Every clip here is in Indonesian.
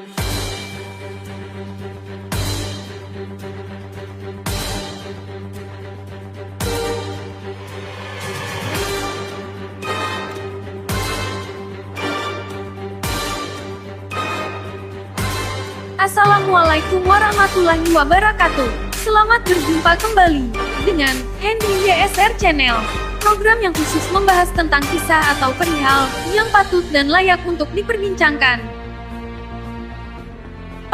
Assalamualaikum warahmatullahi wabarakatuh. Selamat berjumpa kembali dengan Henry YSR Channel, program yang khusus membahas tentang kisah atau perihal yang patut dan layak untuk diperbincangkan.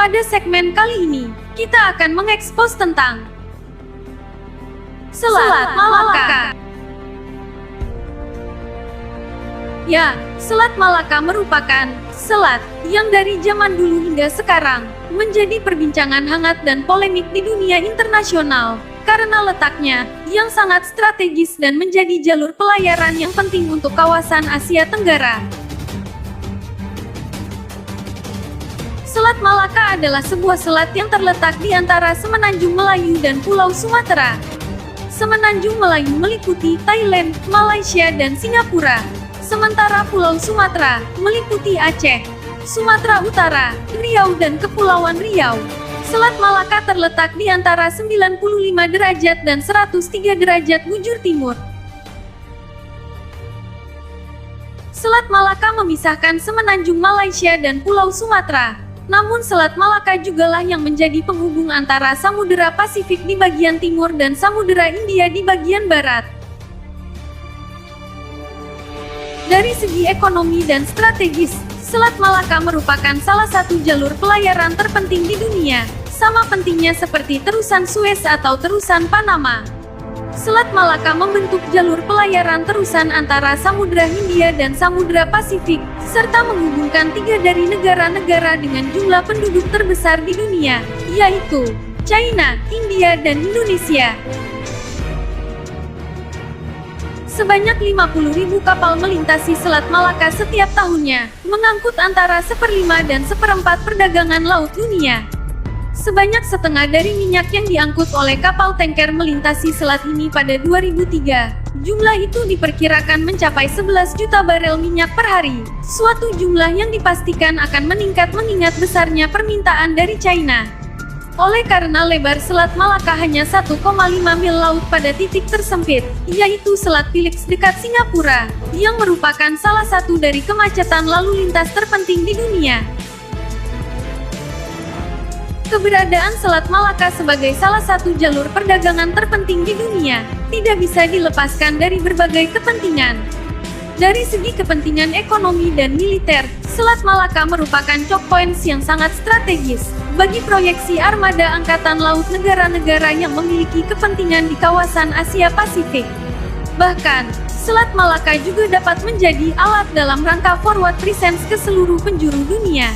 Pada segmen kali ini, kita akan mengekspos tentang Selat Malaka. Ya, Selat Malaka merupakan selat yang dari zaman dulu hingga sekarang menjadi perbincangan hangat dan polemik di dunia internasional karena letaknya yang sangat strategis dan menjadi jalur pelayaran yang penting untuk kawasan Asia Tenggara. Selat Malaka adalah sebuah selat yang terletak di antara Semenanjung Melayu dan Pulau Sumatera. Semenanjung Melayu meliputi Thailand, Malaysia, dan Singapura. Sementara Pulau Sumatera meliputi Aceh, Sumatera Utara, Riau, dan Kepulauan Riau. Selat Malaka terletak di antara 95 derajat dan 103 derajat bujur timur. Selat Malaka memisahkan Semenanjung Malaysia dan Pulau Sumatera. Namun Selat Malaka jugalah yang menjadi penghubung antara Samudera Pasifik di bagian timur dan Samudera India di bagian barat. Dari segi ekonomi dan strategis, Selat Malaka merupakan salah satu jalur pelayaran terpenting di dunia, sama pentingnya seperti terusan Suez atau terusan Panama. Selat Malaka membentuk jalur pelayaran terusan antara Samudra Hindia dan Samudra Pasifik, serta menghubungkan 3 dari negara-negara dengan jumlah penduduk terbesar di dunia, yaitu China, India, dan Indonesia. Sebanyak 50.000 kapal melintasi Selat Malaka setiap tahunnya, mengangkut antara 1/5 dan 1/4 perdagangan laut dunia. Sebanyak setengah dari minyak yang diangkut oleh kapal tanker melintasi selat ini pada 2003. Jumlah itu diperkirakan mencapai 11 juta barel minyak per hari, suatu jumlah yang dipastikan akan meningkat mengingat besarnya permintaan dari China. Oleh karena lebar Selat Malaka hanya 1,5 mil laut pada titik tersempit, yaitu Selat Felix dekat Singapura, yang merupakan salah satu dari kemacetan lalu lintas terpenting di dunia. Keberadaan Selat Malaka sebagai salah satu jalur perdagangan terpenting di dunia tidak bisa dilepaskan dari berbagai kepentingan. Dari segi kepentingan ekonomi dan militer, Selat Malaka merupakan choke points yang sangat strategis bagi proyeksi armada angkatan laut negara-negara yang memiliki kepentingan di kawasan Asia Pasifik. Bahkan, Selat Malaka juga dapat menjadi alat dalam rangka forward presence ke seluruh penjuru dunia.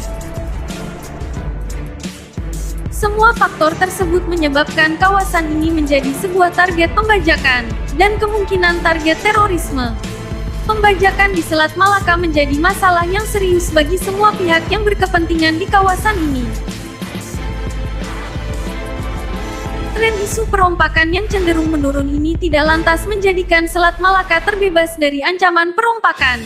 Semua faktor tersebut menyebabkan kawasan ini menjadi sebuah target pembajakan dan kemungkinan target terorisme. Pembajakan di Selat Malaka menjadi masalah yang serius bagi semua pihak yang berkepentingan di kawasan ini. Tren isu perompakan yang cenderung menurun ini tidak lantas menjadikan Selat Malaka terbebas dari ancaman perompakan.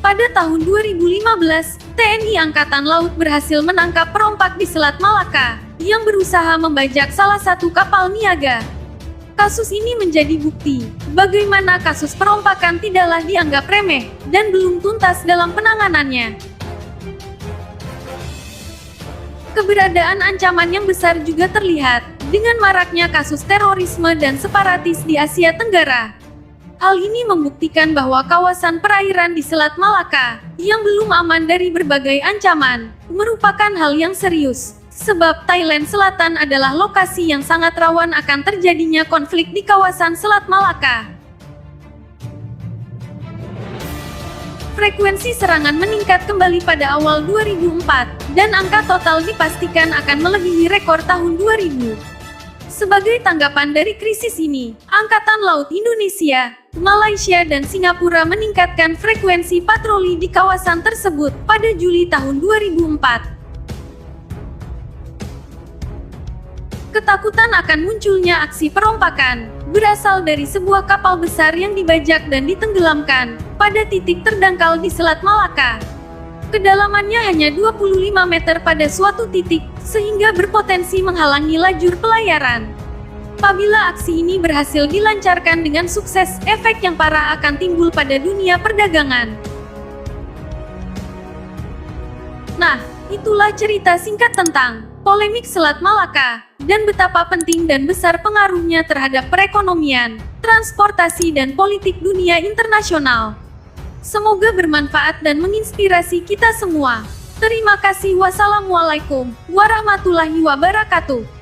Pada tahun 2015, TNI Angkatan Laut berhasil menangkap perompak di Selat Malaka yang berusaha membajak salah satu kapal niaga. Kasus ini menjadi bukti bagaimana kasus perompakan tidaklah dianggap remeh dan belum tuntas dalam penanganannya. Keberadaan ancaman yang besar juga terlihat dengan maraknya kasus terorisme dan separatis di Asia Tenggara. Hal ini membuktikan bahwa kawasan perairan di Selat Malaka yang belum aman dari berbagai ancaman merupakan hal yang serius. Sebab Thailand Selatan adalah lokasi yang sangat rawan akan terjadinya konflik di kawasan Selat Malaka. Frekuensi serangan meningkat kembali pada awal 2004, dan angka total dipastikan akan melebihi rekor tahun 2000. Sebagai tanggapan dari krisis ini, Angkatan Laut Indonesia, Malaysia, dan Singapura meningkatkan frekuensi patroli di kawasan tersebut pada Juli tahun 2004. Ketakutan akan munculnya aksi perompakan berasal dari sebuah kapal besar yang dibajak dan ditenggelamkan pada titik terdangkal di Selat Malaka. Kedalamannya hanya 25 meter pada suatu titik, sehingga berpotensi menghalangi lajur pelayaran. Apabila aksi ini berhasil dilancarkan dengan sukses, efek yang parah akan timbul pada dunia perdagangan. Nah, itulah cerita singkat tentang polemik Selat Malaka, dan betapa penting dan besar pengaruhnya terhadap perekonomian, transportasi dan politik dunia internasional. Semoga bermanfaat dan menginspirasi kita semua. Terima kasih. Wassalamualaikum warahmatullahi wabarakatuh.